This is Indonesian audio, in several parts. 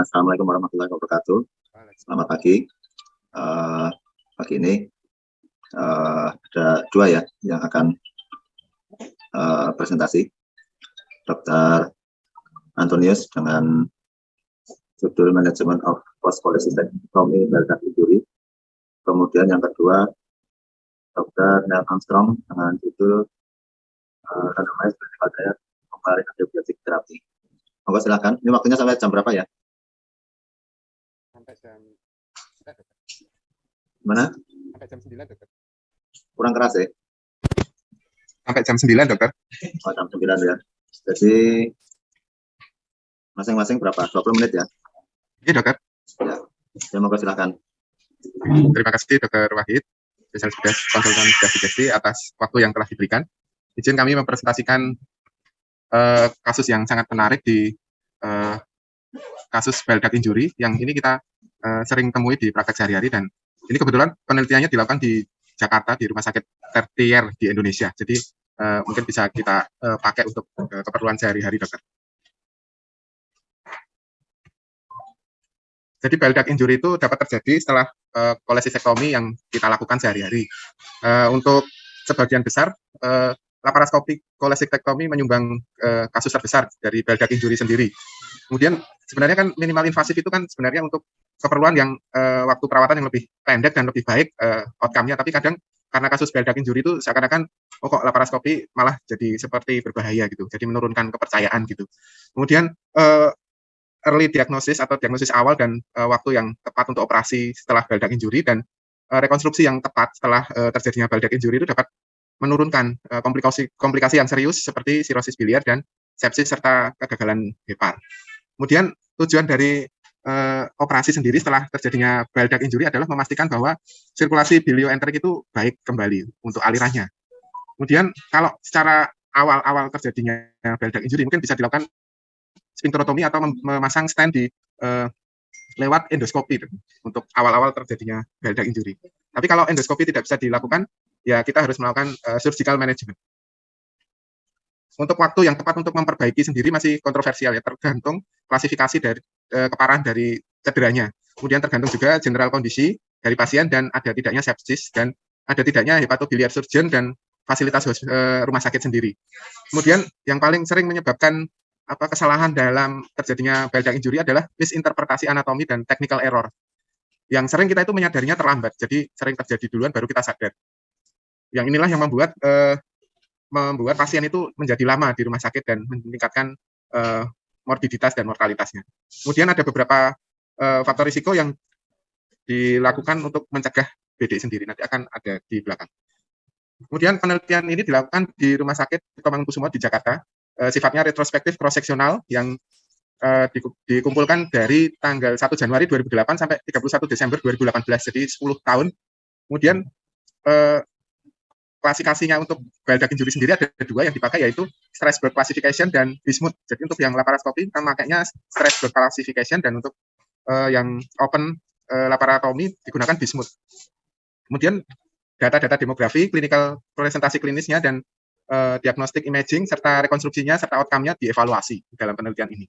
Assalamualaikum warahmatullahi wabarakatuh. Selamat pagi. Pagi ini ada dua ya yang akan presentasi. Dr. Antonius dengan judul Management of Post-Policy Technology Beldak Injury. Kemudian yang kedua Dr. Neil Armstrong dengan judul Randomized Clinical Trial Comparing Antibiotic Therapy. Monggo silakan. Ini waktunya sampai jam berapa ya? Sampai jam Mana? Sampai jam 9, dokter. Kurang keras ya? Sampai jam 9, dokter. Oh, jam 9 ya. Jadi masing-masing berapa? 20 menit ya? Iya, dokter. Ya, monggo silakan. Terima kasih, Dokter Wahid, spesialis bedah konsultan bedah digesti atas waktu yang telah diberikan. Izin kami mempresentasikan kasus yang sangat menarik di kasus Beldak Injury yang ini kita sering temui di praktek sehari-hari, dan ini kebetulan penelitiannya dilakukan di Jakarta di rumah sakit tertier di Indonesia. Jadi mungkin bisa kita pakai untuk keperluan sehari-hari, dokter. Jadi Beldak Injury itu dapat terjadi setelah kolesisektomi yang kita lakukan sehari-hari. Untuk sebagian besar laparoskopi kolesisektomi menyumbang kasus terbesar dari Beldak Injury sendiri. Kemudian sebenarnya kan minimal invasif itu kan sebenarnya untuk keperluan yang waktu perawatan yang lebih pendek dan lebih baik outcome-nya, tapi kadang karena kasus Beldak Injury itu seakan-akan kok laparoskopi malah jadi seperti berbahaya gitu, jadi menurunkan kepercayaan gitu. Kemudian early diagnosis atau diagnosis awal dan waktu yang tepat untuk operasi setelah Beldak Injury dan rekonstruksi yang tepat setelah terjadinya Beldak Injury itu dapat menurunkan komplikasi yang serius seperti sirosis biliar dan sepsis serta kegagalan hepar. Kemudian tujuan dari operasi sendiri setelah terjadinya Beldak Injury adalah memastikan bahwa sirkulasi bilioenterik itu baik kembali untuk alirannya. Kemudian kalau secara awal terjadinya Beldak Injury mungkin bisa dilakukan sphincterotomi atau memasang stent di lewat endoskopi untuk awal-awal terjadinya Beldak Injury. Tapi kalau endoskopi tidak bisa dilakukan, ya kita harus melakukan surgical management. Untuk waktu yang tepat untuk memperbaiki sendiri masih kontroversial ya, tergantung klasifikasi dari keparahan dari cederanya. Kemudian tergantung juga general kondisi dari pasien dan ada tidaknya sepsis dan ada tidaknya hepatobiliar surgeon dan fasilitas rumah sakit sendiri. Kemudian yang paling sering menyebabkan kesalahan dalam terjadinya Beldak Injury adalah misinterpretasi anatomi dan technical error. Yang sering kita itu menyadarinya terlambat, jadi sering terjadi duluan baru kita sadar. Yang inilah yang membuat pasien itu menjadi lama di rumah sakit dan meningkatkan morbiditas dan mortalitasnya. Kemudian ada beberapa faktor risiko yang dilakukan untuk mencegah BD sendiri, nanti akan ada di belakang. Kemudian penelitian ini dilakukan di Rumah Sakit Cipto Mangunkusumo di Jakarta, sifatnya retrospektif cross-seksional yang dikumpulkan dari tanggal 1 Januari 2008 sampai 31 Desember 2018, jadi 10 tahun. Kemudian klasifikasinya untuk Beldak Injury sendiri ada dua yang dipakai, yaitu Strasberg Classification dan Bismuth. Jadi untuk yang laparoskopi kita makainya Strasberg Classification dan untuk yang open laparotomi digunakan Bismuth. Kemudian data-data demografi, klinikal presentasi klinisnya dan diagnostik imaging serta rekonstruksinya serta outcome-nya dievaluasi dalam penelitian ini.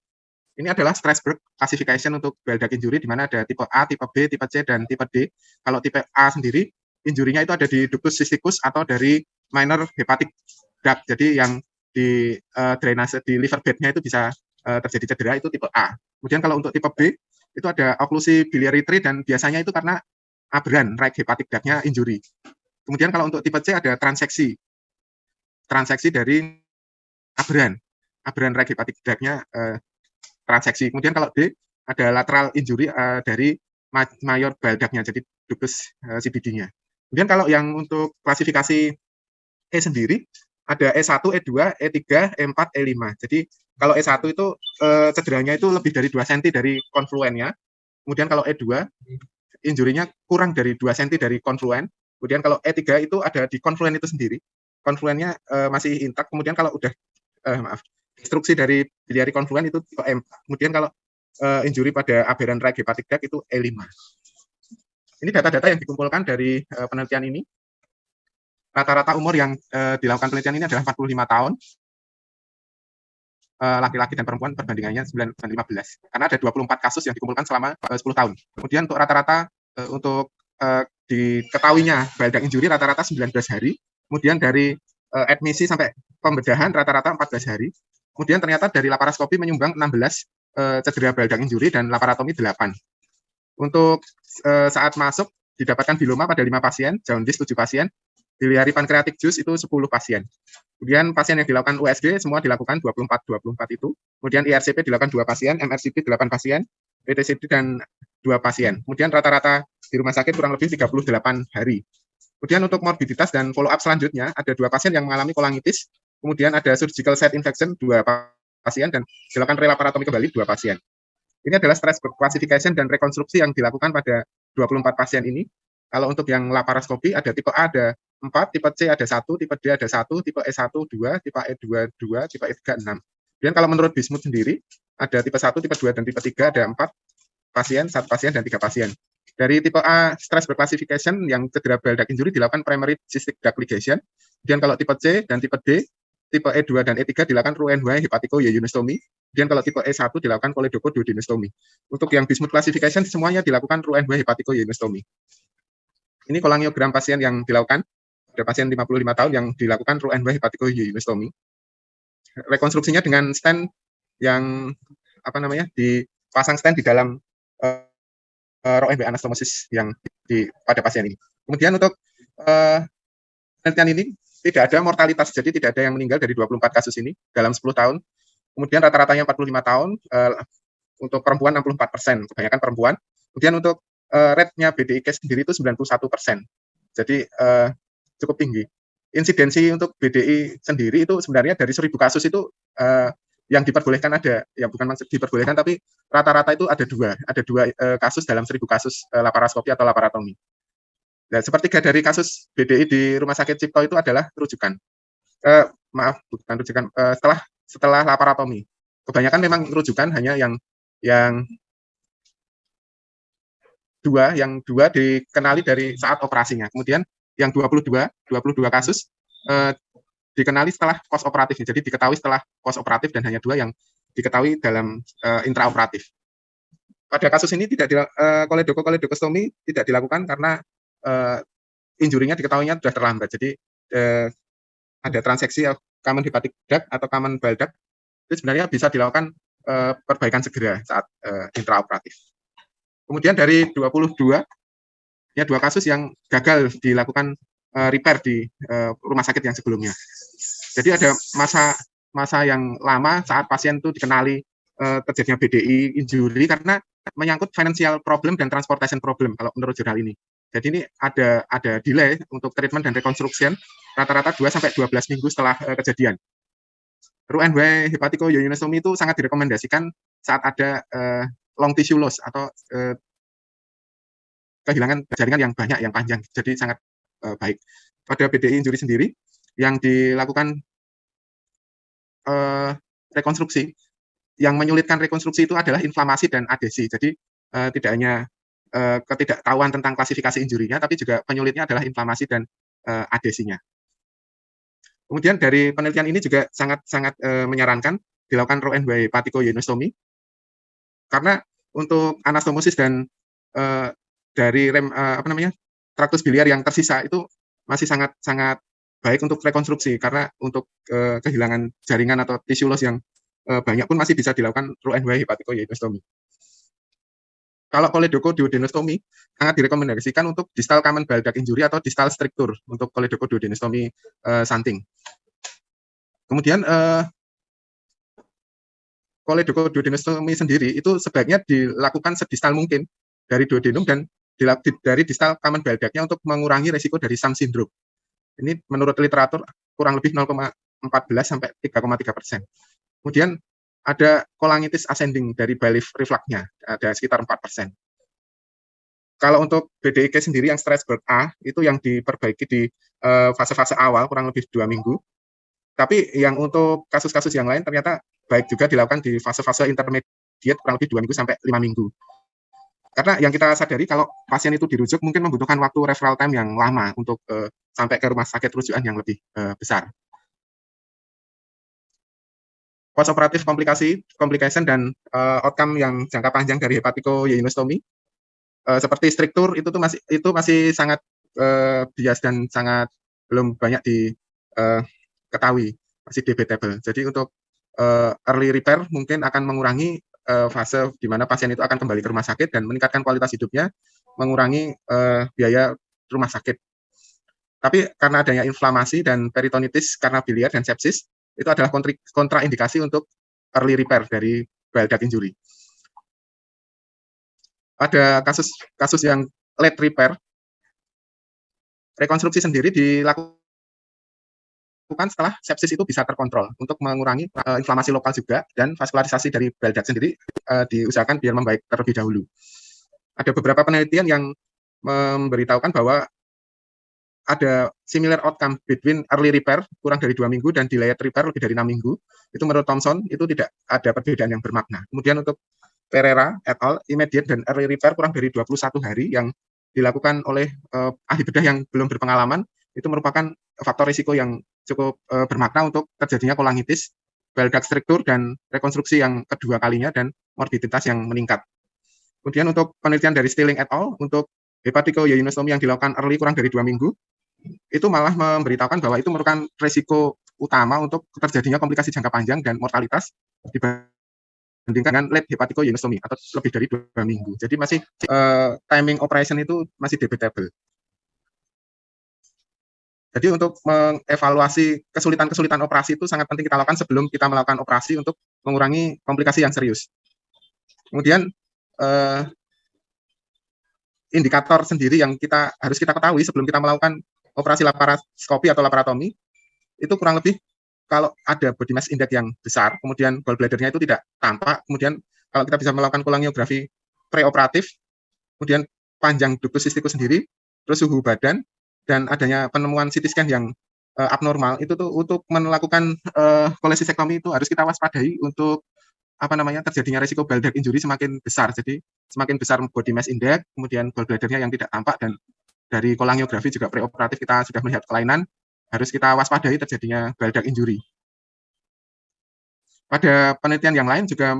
Ini adalah Strasberg Classification untuk Beldak Injury di mana ada tipe A, tipe B, tipe C dan tipe D. Kalau tipe A sendiri injurinya itu ada di ductus cysticus atau dari minor hepatic duct. Jadi yang di drainase di liver bed-nya itu bisa terjadi cedera, itu tipe A. Kemudian kalau untuk tipe B itu ada occlusi biliary tree dan biasanya itu karena aberran right hepatic duct-nya injury. Kemudian kalau untuk tipe C ada transeksi dari aberran right hepatic duct-nya transeksi. Kemudian kalau D ada lateral injury dari mayor bile duct-nya, jadi ductus CBD-nya. Kemudian kalau yang untuk klasifikasi E sendiri ada E1, E2, E3, E4, E5. Jadi kalau E1 itu cederanya itu lebih dari 2 cm dari konfluennya. Kemudian kalau E2 injurinya kurang dari 2 cm dari konfluen. Kemudian kalau E3 itu ada di konfluen itu sendiri. Konfluennya masih intak. Kemudian kalau udah destruksi dari biliary konfluen itu tipe M. Kemudian kalau injury pada aberran right hepatic duct itu E5. Ini data-data yang dikumpulkan dari penelitian ini. Rata-rata umur yang dilakukan penelitian ini adalah 45 tahun. laki-laki dan perempuan perbandingannya 9:15. Karena ada 24 kasus yang dikumpulkan selama 10 tahun. Kemudian untuk rata-rata untuk diketahuinya bile duct injury rata-rata 19 hari. Kemudian dari admisi sampai pembedahan rata-rata 14 hari. Kemudian ternyata dari laparoskopi menyumbang 16 cedera bile duct injury dan laparotomi 8. Untuk saat masuk didapatkan biloma pada 5 pasien, jaundice 7 pasien, biliary pancreatic juice itu 10 pasien. Kemudian pasien yang dilakukan USG semua dilakukan 24 itu. Kemudian IRCP dilakukan 2 pasien, MRCP 8 pasien, PTCD dan 2 pasien. Kemudian rata-rata di rumah sakit kurang lebih 38 hari. Kemudian untuk morbiditas dan follow up selanjutnya ada 2 pasien yang mengalami kolangitis, kemudian ada surgical site infection 2 pasien dan dilakukan relaparatomi kembali 2 pasien. Ini adalah stress classification dan rekonstruksi yang dilakukan pada 24 pasien ini. Kalau untuk yang laparoskopi ada tipe A ada 4, tipe C ada 1, tipe D ada 1, tipe E1 2, tipe E2 2, tipe E3 6. Kemudian kalau menurut Bismuth sendiri ada tipe 1, tipe 2 dan tipe 3 ada 4 pasien, 1 pasien dan 3 pasien. Dari tipe A stress classification yang cedera bile duct injury dilakukan primary cystic duct ligation. Kemudian kalau tipe C dan tipe D, tipe E2 dan E3 dilakukan Roux-en-Y hepatico-yeyunostomy. Kemudian kalau tipe E1 dilakukan choledochoduodenostomy. Untuk yang Bismuth classification semuanya dilakukan Roux-en-Y hepatico-yeyunostomy. Ini kolangiogram pasien yang dilakukan. Ada pasien 55 tahun yang dilakukan Roux-en-Y hepatico-yeyunostomy. Rekonstruksinya dengan stent yang dipasang stent di dalam Roux-en-Y anastomosis yang pada pasien ini. Kemudian untuk penelitian ini tidak ada mortalitas, jadi tidak ada yang meninggal dari 24 kasus ini dalam 10 tahun. Kemudian rata-ratanya 45 tahun, untuk perempuan 64%, kebanyakan perempuan. Kemudian untuk rate-nya BDI case sendiri itu 91%, jadi cukup tinggi. Insidensi untuk BDI sendiri itu sebenarnya dari 1.000 kasus itu yang diperbolehkan ada, yang bukan maksud diperbolehkan, tapi rata-rata itu ada dua kasus dalam 1.000 kasus laparoskopi atau laparotomi. Nah, sepertiga dari kasus BDI di Rumah Sakit Cipto itu adalah rujukan. Bukan rujukan, setelah laparotomi. Kebanyakan memang rujukan hanya yang dua dikenali dari saat operasinya. Kemudian yang 22 kasus dikenali setelah post operatif. Jadi diketahui setelah post operatif dan hanya 2 yang diketahui dalam intraoperatif. Pada kasus ini tidak choledochostomy tidak dilakukan karena injurinya diketahuinya sudah terlambat. Jadi ada transeksi common hepatic duct atau common bile duct itu sebenarnya bisa dilakukan perbaikan segera saat intraoperatif. Kemudian dari 22 kasus yang gagal dilakukan repair di rumah sakit yang sebelumnya. Jadi ada masa yang lama saat pasien itu dikenali terjadinya BDI injury karena menyangkut financial problem dan transportation problem kalau menurut jurnal ini. Jadi ini ada delay untuk treatment dan reconstruction rata-rata 2 sampai 12 minggu setelah kejadian. Roux-en-Y hepatico-yeyunostomy itu sangat direkomendasikan saat ada long tissue loss atau kehilangan jaringan yang banyak, yang panjang. Jadi sangat baik. Pada BDI injury sendiri yang dilakukan rekonstruksi, yang menyulitkan rekonstruksi itu adalah inflamasi dan adesi. Jadi tidak hanya ketidaktahuan tentang klasifikasi injurinya, tapi juga penyulitnya adalah inflamasi dan adesinya. Kemudian dari penelitian ini juga sangat menyarankan dilakukan Roux-en-Y hepatico-yeyunostomy karena untuk anastomosis dan dari traktus biliar yang tersisa itu masih sangat baik untuk rekonstruksi karena untuk kehilangan jaringan atau tissue loss yang banyak pun masih bisa dilakukan Roux-en-Y hepatico-yeyunostomy. Kalau choledochoduodenostomy sangat direkomendasikan untuk distal common bile duct injury atau distal stricture untuk choledochoduodenostomy shunting. Kemudian choledochoduodenostomy sendiri itu sebaiknya dilakukan sedistal mungkin dari duodenum dan dari distal common bile duct-nya untuk mengurangi resiko dari SAM syndrome. Ini menurut literatur kurang lebih 0,14 sampai 3,3%. Kemudian ada cholangitis ascending dari bile reflux-nya, ada sekitar 4%. Kalau untuk BDIK sendiri yang stress birth A, itu yang diperbaiki di fase-fase awal, kurang lebih 2 minggu. Tapi yang untuk kasus-kasus yang lain ternyata baik juga dilakukan di fase-fase intermediate, kurang lebih 2 minggu sampai 5 minggu. Karena yang kita sadari kalau pasien itu dirujuk mungkin membutuhkan waktu referral time yang lama untuk sampai ke rumah sakit rujukan yang lebih besar. postoperatif complication dan outcome yang jangka panjang dari hepatikoyeinostomi seperti struktur itu masih sangat bias dan sangat belum banyak diketahui, masih debatable. Jadi untuk early repair mungkin akan mengurangi fase di mana pasien itu akan kembali ke rumah sakit dan meningkatkan kualitas hidupnya, mengurangi biaya rumah sakit. Tapi karena adanya inflamasi dan peritonitis karena biliar dan sepsis, itu adalah kontraindikasi untuk early repair dari bile duct injury. Ada kasus yang late repair, rekonstruksi sendiri dilakukan setelah sepsis itu bisa terkontrol untuk mengurangi inflamasi lokal juga, dan vaskularisasi dari bile duct sendiri diusahakan biar membaik terlebih dahulu. Ada beberapa penelitian yang memberitahukan bahwa ada similar outcome between early repair kurang dari 2 minggu dan delayed repair lebih dari 6 minggu. Itu menurut Thompson itu tidak ada perbedaan yang bermakna. Kemudian untuk Pereira et al, immediate dan early repair kurang dari 21 hari yang dilakukan oleh ahli bedah yang belum berpengalaman, itu merupakan faktor risiko yang cukup bermakna untuk terjadinya kolangitis, bile duct struktur, dan rekonstruksi yang kedua kalinya, dan morbiditas yang meningkat. Kemudian untuk penelitian dari Stilling et al, untuk hepatikoyeinostomi yang dilakukan early kurang dari 2 minggu, itu malah memberitahukan bahwa itu merupakan risiko utama untuk terjadinya komplikasi jangka panjang dan mortalitas dibandingkan dengan late hepatikoyeinostomi atau lebih dari 2 minggu. Jadi masih timing operation itu masih debatable. Jadi untuk mengevaluasi kesulitan operasi itu sangat penting kita lakukan sebelum kita melakukan operasi untuk mengurangi komplikasi yang serius. Kemudian indikator sendiri yang harus kita ketahui sebelum kita melakukan operasi laparoskopi atau laparotomi, itu kurang lebih kalau ada body mass index yang besar, kemudian gallbladder-nya itu tidak tampak, kemudian kalau kita bisa melakukan kolangiografi preoperatif, kemudian panjang ductus cysticus sendiri, terus suhu badan, dan adanya penemuan CT scan yang abnormal, itu tuh untuk melakukan kolesisektomi itu harus kita waspadai untuk terjadinya risiko bile duct injury semakin besar. Jadi semakin besar body mass index, kemudian gallbladder-nya yang tidak tampak, dan dari kolangiografi juga preoperatif kita sudah melihat kelainan, harus kita waspadai terjadinya bile duct injury. Pada penelitian yang lain juga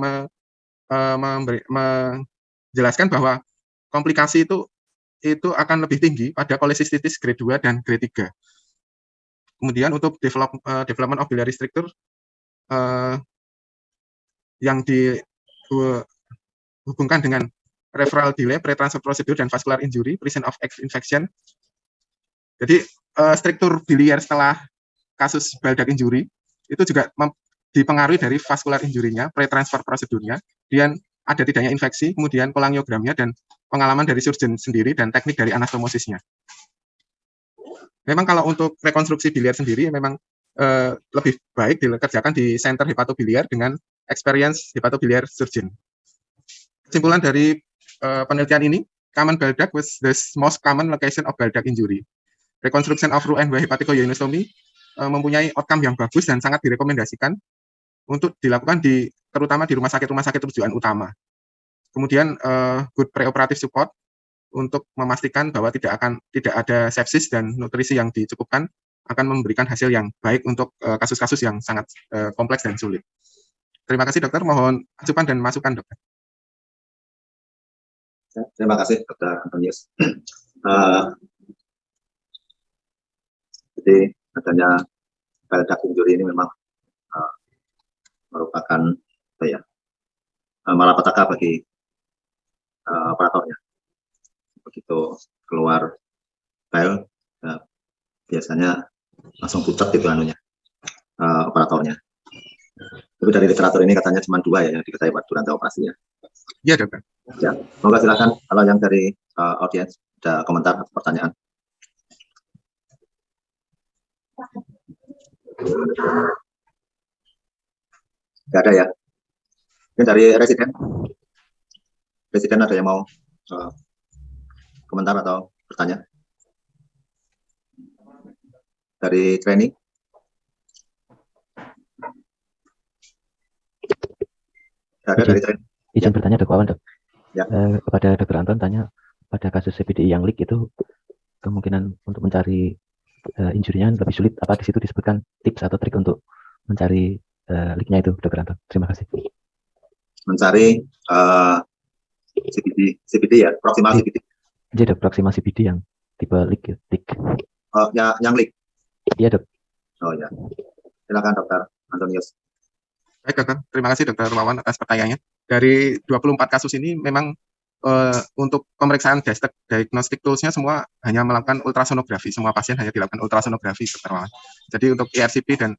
menjelaskan bahwa komplikasi itu akan lebih tinggi pada kolesistitis grade 2 dan grade 3. Kemudian untuk development of biliary structure yang dihubungkan dengan referral delay, pre-transfer procedure, dan vascular injury, presence of infection. Jadi struktur biliar setelah kasus bile duct injury itu juga dipengaruhi dari vascular injury-nya, pre-transfer prosedurnya, dan ada tidaknya infeksi, kemudian kolangiogramnya, dan pengalaman dari surgeon sendiri, dan teknik dari anastomosisnya. Memang kalau untuk rekonstruksi biliar sendiri memang lebih baik dikerjakan di center hepatobiliar dengan experience hepatobiliar surgeon. Kesimpulan dari penelitian ini, common bile duct was the most common location of bile duct injury. Reconstruction of Roux-en-Y hepatikoyeinostomy mempunyai outcome yang bagus dan sangat direkomendasikan untuk dilakukan terutama di rumah sakit rujukan utama. Kemudian good preoperative support untuk memastikan bahwa tidak ada sepsis dan nutrisi yang dicukupkan akan memberikan hasil yang baik untuk kasus-kasus yang sangat kompleks dan sulit. Terima kasih dokter, mohon asupan dan masukan dokter. Terima kasih Dr. Antonius. Jadi adanya bile duct injury ini memang merupakan malapetaka bagi operatornya. Begitu keluar bile, biasanya langsung pucat gitu operatornya. Tapi dari literatur ini katanya cuma 2 yang diketahui durante operasi ya. Iya dokter. Ya, semoga silakan kalau yang dari audiens ada komentar atau pertanyaan. Tidak ada ya. Ini dari residen ada yang mau komentar atau bertanya? Dari training? Tidak ada dari training. Izin bertanya Dok Wawan, Dok. Ya. Kepada Dr. Anton tanya, pada kasus CPDI yang leak itu kemungkinan untuk mencari injurinya lebih sulit. Apa di situ disebutkan tips atau trik untuk mencari leak-nya itu, Dr. Anton. Terima kasih. Mencari CBD ya, proximal CBD. Jadi ada proximal CBD yang tipe leak. Oh, ya, yang leak. Iya, Dok. Oh ya, silakan Dr. Antonius. Baik, Dokter. Terima kasih, Dokter Wawan, atas pertanyaannya. Dari 24 kasus ini memang untuk pemeriksaan diagnostic tools-nya semua hanya melakukan ultrasonografi. Semua pasien hanya dilakukan ultrasonografi, Dokter Wawan. Jadi untuk ERCP dan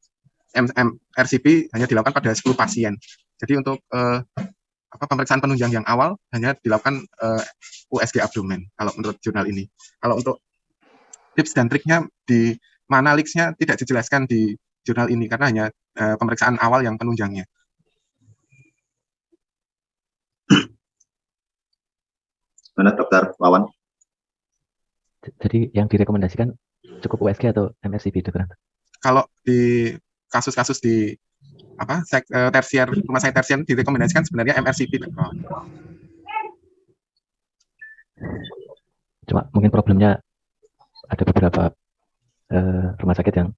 RCP hanya dilakukan pada 10 pasien. Jadi untuk pemeriksaan penunjang yang awal hanya dilakukan USG abdomen kalau menurut jurnal ini. Kalau untuk tips dan triknya di mana leaks-nya tidak dijelaskan di jurnal ini karena hanya pemeriksaan awal yang penunjangnya. Mana Dr. Wawan? Jadi yang direkomendasikan cukup USG atau MRCP, Dr. Anton? Kalau di kasus-kasus di tersier, rumah sakit tersier direkomendasikan sebenarnya MRCP. Cuma mungkin problemnya ada beberapa rumah sakit yang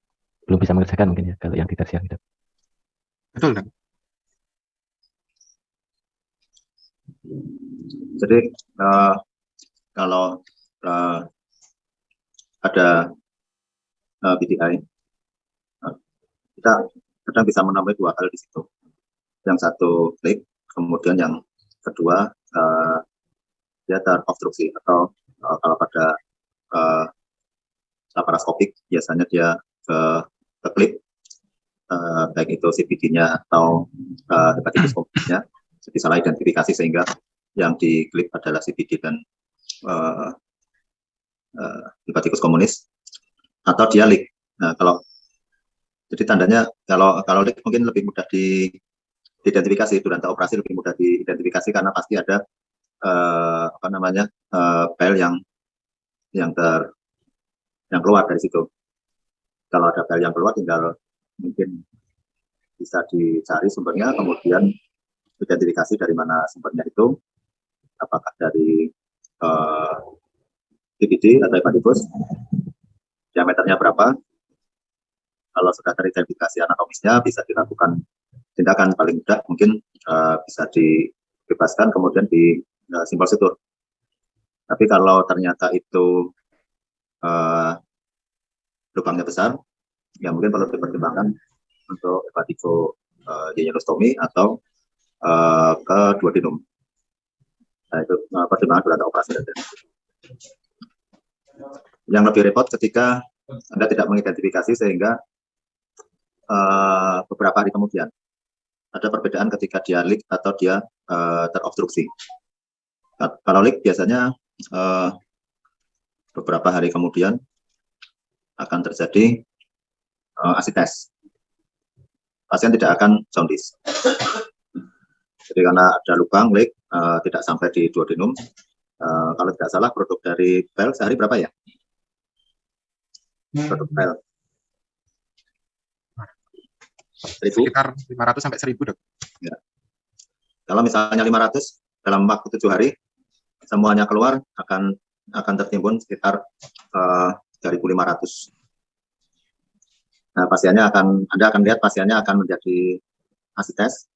belum bisa mengerjakan mungkin ya kalau yang di tersier gitu. Betul, Dok. Jadi kalau ada BDI, kita kadang bisa menambah dua hal di situ. Yang satu leak, kemudian yang kedua dia terobstruksi atau kalau pada laparoskopik biasanya dia ke klip, baik itu CBD-nya atau hepatitis komunisnya, jadi salah identifikasi sehingga yang diklip adalah CBD dan hepatitis komunis, atau dia leak. Nah, jadi tandanya kalau leak mungkin lebih mudah diidentifikasi, duranta operasi lebih mudah diidentifikasi karena pasti ada file yang keluar dari situ. Kalau ada file yang keluar, tinggal mungkin bisa dicari sumbernya, kemudian identifikasi dari mana sumbernya itu, apakah dari CBD atau hepatitis, diameternya berapa. Kalau sudah teridentifikasi anatomisnya, bisa dilakukan tindakan paling mudah mungkin bisa dibebaskan kemudian di simpel sutur. Tapi kalau ternyata itu lubangnya besar, ya mungkin perlu dipertimbangkan untuk hepatikoyelostomi atau ke duodenum. Nah, itu pertimbangan duranta operasi. Yang lebih repot ketika Anda tidak mengidentifikasi sehingga beberapa hari kemudian ada perbedaan ketika dia leak atau dia terobstruksi. Kalau leak biasanya beberapa hari kemudian akan terjadi asites. Pasien tidak akan jaundice. Jadi karena ada lubang leak tidak sampai di duodenum. Kalau tidak salah produk dari pel sehari berapa ya? Produk pel sekitar 500 sampai 1000, Dok. Ya. Kalau misalnya 500 dalam waktu 7 hari semuanya keluar, akan tertimbun sekitar 3.500. Nah, Anda akan lihat pasiennya akan menjadi asites.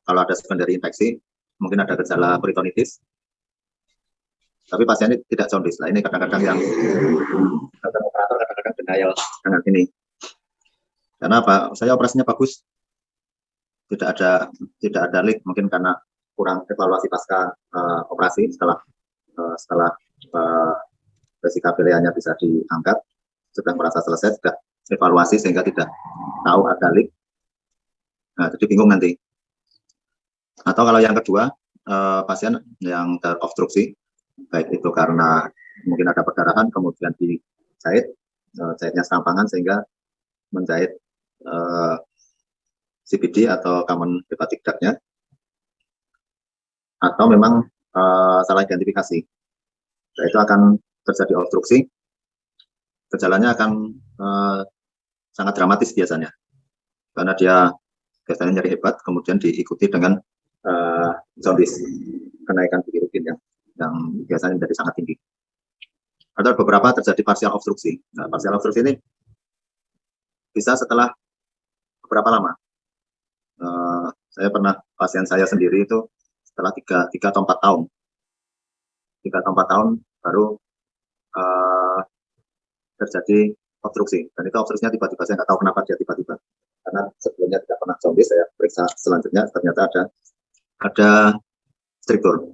Kalau ada secondary infeksi, mungkin ada gejala peritonitis. Tapi pasiennya tidak jaundice. Nah, ini kadang-kadang yang operator kadang-kadang denial dengan ini. Karena apa? Saya operasinya bagus, tidak ada leak, mungkin karena kurang evaluasi pasca operasi setelah vesikapileanya bisa diangkat, sudah merasa selesai, sudah evaluasi sehingga tidak tahu ada leak. Nah, jadi bingung nanti. Atau kalau yang kedua, pasien yang terobstruksi, baik itu karena mungkin ada perdarahan, kemudian jahitnya serampangan sehingga menjahit CBD atau common hepatic duct-nya, atau memang salah identifikasi. Nah, itu akan terjadi obstruksi, gejalanya akan sangat dramatis biasanya, karena dia biasanya nyeri hebat, kemudian diikuti dengan jaundice, kenaikan bilirubin yang biasanya menjadi sangat tinggi. Ada beberapa terjadi partial obstruksi. Nah, partial obstruksi ini bisa setelah berapa lama. Saya pernah pasien saya sendiri itu setelah 3 atau 4 tahun. 3 atau 4 tahun baru terjadi obstruksi. Dan itu obstruksinya tiba-tiba, saya nggak tahu kenapa dia tiba-tiba. Karena sebelumnya tidak pernah jaundice, saya periksa selanjutnya ternyata ada struktur.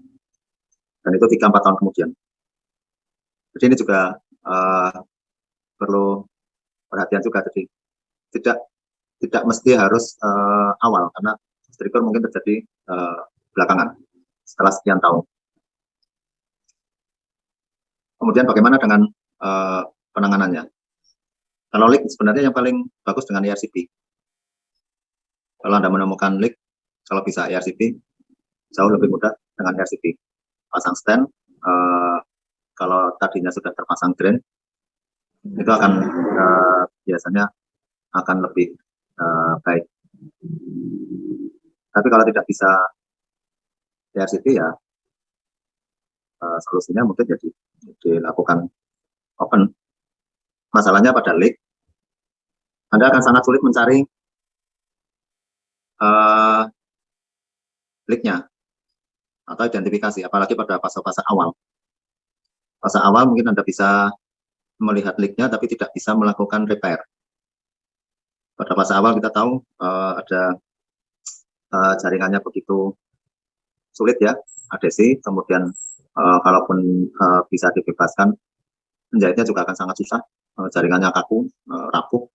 Dan itu 3-4 tahun kemudian. Jadi ini juga perlu perhatian juga. Jadi tidak mesti harus awal, karena struktur mungkin terjadi belakangan setelah sekian tahun. Kemudian bagaimana dengan penanganannya? Kalau leak sebenarnya yang paling bagus dengan ERCP. Kalau Anda menemukan leak, kalau bisa ERCP, jauh lebih mudah dengan ERCP. Pasang stand, kalau tadinya sudah terpasang drain, itu akan biasanya akan lebih baik. Tapi kalau tidak bisa ERCP, ya solusinya mungkin jadi dilakukan open. Masalahnya pada leak, Anda akan sangat sulit mencari leak-nya atau identifikasi, apalagi pada fase-fase awal. Fase awal mungkin Anda bisa melihat leak-nya, tapi tidak bisa melakukan repair. Pada fase awal kita tahu ada jaringannya begitu sulit ya, adhesi, kemudian kalaupun bisa dibebaskan, menjahitnya juga akan sangat susah, jaringannya kaku, rapuh.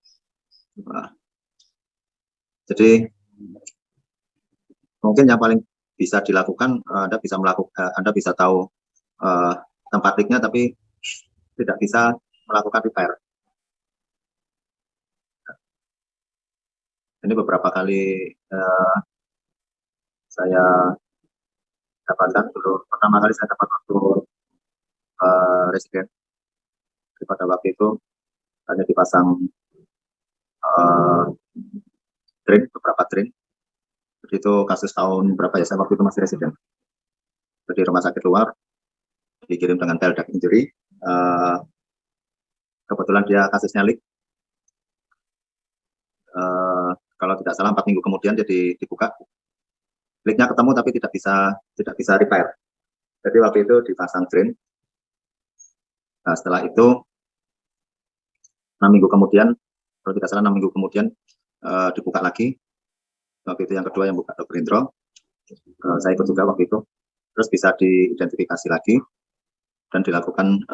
Jadi mungkin yang paling bisa dilakukan, Anda bisa tahu tempat leak-nya, tapi tidak bisa melakukan repair. Ini beberapa kali saya dapatkan dulu. Pertama kali saya dapat waktu residen. Pada waktu itu hanya dipasang drain, beberapa drain. Jadi itu kasus tahun berapa ya, saya waktu itu masih residen. Jadi rumah sakit luar, dikirim dengan pelvic injury. Kebetulan dia kasusnya leak. Kalau tidak salah 4 minggu kemudian jadi dibuka. Leak-nya ketemu tapi tidak bisa repair. Jadi waktu itu dipasang drain. Nah, setelah itu 6 minggu kemudian, kalau tidak salah 6 minggu kemudian dibuka lagi. Waktu itu yang kedua yang buka Dr. Indro. Saya ikut juga waktu itu. Terus bisa diidentifikasi lagi dan dilakukan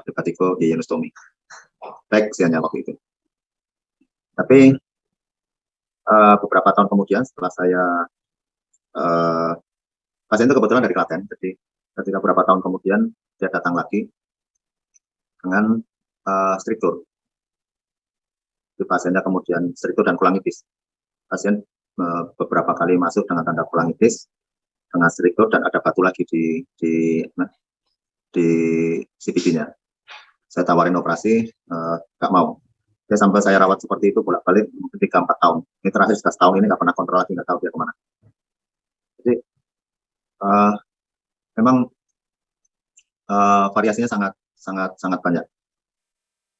hepatikohienostomi. Baik usianya waktu itu. Tapi beberapa tahun kemudian setelah saya pasien itu kebetulan dari Klaten, jadi ketika beberapa tahun kemudian dia datang lagi dengan struktur. Di pasiennya kemudian struktur dan kolangitis. Pasien beberapa kali masuk dengan tanda kolangitis, dengan struktur, dan ada batu lagi di CBD-nya. Saya tawarin operasi, nggak mau. Dia sampai saya rawat seperti itu bolak-balik mungkin 3-4 tahun. Ini terakhir sudah setahun ini nggak pernah kontrol lagi, nggak tahu dia kemana. Jadi memang variasinya sangat banyak.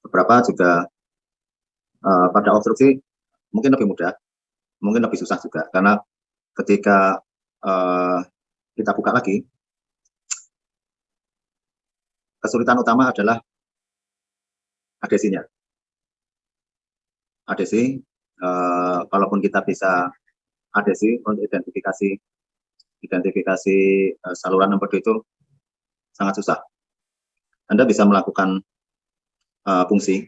Beberapa juga pada obstruksi mungkin lebih mudah, mungkin lebih susah juga, karena ketika kita buka lagi, kesulitan utama adalah adhesinya. Adhesi, kalaupun kita bisa adhesi untuk identifikasi saluran empedu itu sangat susah. Anda bisa melakukan fungsi,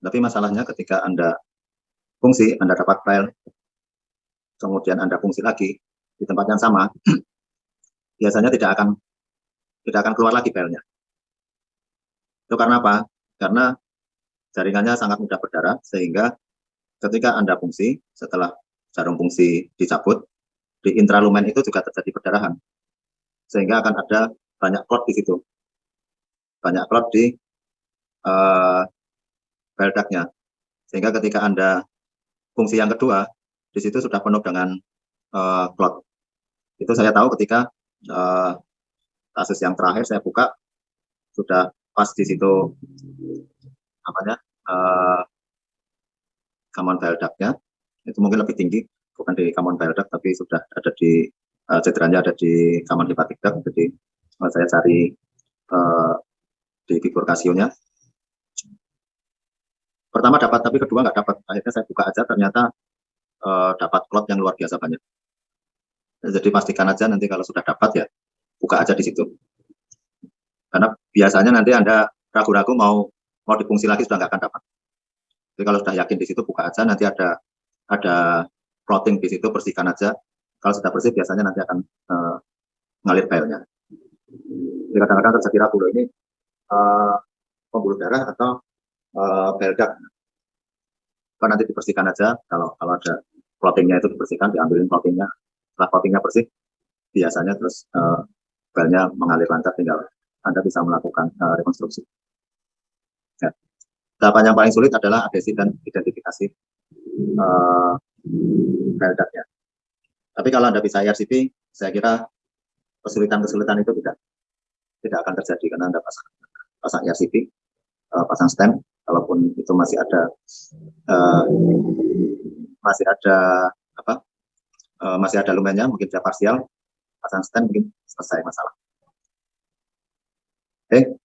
tapi masalahnya ketika Anda fungsi, Anda dapat file, kemudian Anda fungsi lagi di tempat yang sama, biasanya tidak akan keluar lagi filenya. Itu karena apa? Karena jaringannya sangat mudah berdarah, sehingga ketika Anda fungsi, setelah jarum fungsi dicabut, di intralumen itu juga terjadi perdarahan, sehingga akan ada banyak clot di situ, banyak clot di bile duct-nya, sehingga ketika Anda fungsi yang kedua, di situ sudah penuh dengan clot. Itu saya tahu ketika kasus yang terakhir saya buka, sudah pas di situ common bile duct-nya itu mungkin lebih tinggi, bukan di common bile duct tapi sudah ada di cederanya ada di common hepatic duct. Jadi saya cari di bifurkasionya. Pertama dapat, tapi kedua nggak dapat. Akhirnya saya buka aja, ternyata dapat clot yang luar biasa banyak. Jadi pastikan aja nanti kalau sudah dapat ya buka aja di situ. Karena biasanya nanti Anda ragu-ragu mau difungsi lagi sudah nggak akan dapat. Jadi kalau sudah yakin di situ buka aja, nanti ada clotting di situ, bersihkan aja. Kalau sudah bersih biasanya nanti akan ngalir bile-nya. Jadi kadang-kadang terjadi ragu, ini pembuluh darah atau bile duct. Kan nanti dibersihkan aja, kalau ada clotting-nya itu dibersihkan, diambilin clotting-nya. Setelah clotting-nya bersih, biasanya terus bile-nya mengalir lancar, tinggal Anda bisa melakukan rekonstruksi. Ya. Tahapan yang paling sulit adalah adhesi dan identifikasi bile duct-nya. Tapi kalau Anda bisa IRCP, saya kira kesulitan-kesulitan itu tidak akan terjadi karena Anda pasang IRCP, pasang stent, kalaupun itu masih ada lumennya, mungkin dia parsial, pasang stent mungkin selesai masalah. Oke,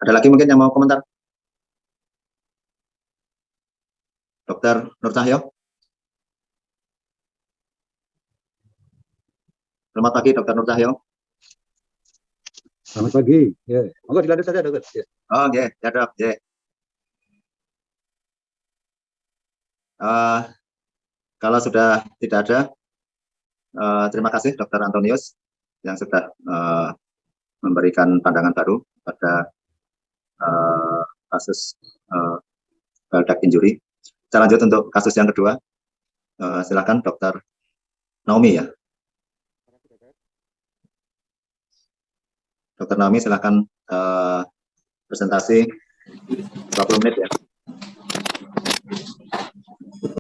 ada lagi mungkin yang mau komentar? Dr. Nur Cahyo. Selamat pagi, Dr. Nur Cahyo. Selamat pagi. Ya, monggo dilanjut saja, Dokter. Ya. Oh, ya, Dok. Ya. Kalau sudah tidak ada, terima kasih Dr. Antonius yang sudah memberikan pandangan baru pada kasus bile duct injury. Kita lanjut untuk kasus yang kedua. Silakan Dr. Naomi ya. Dr. Naomi silakan presentasi 20 menit ya.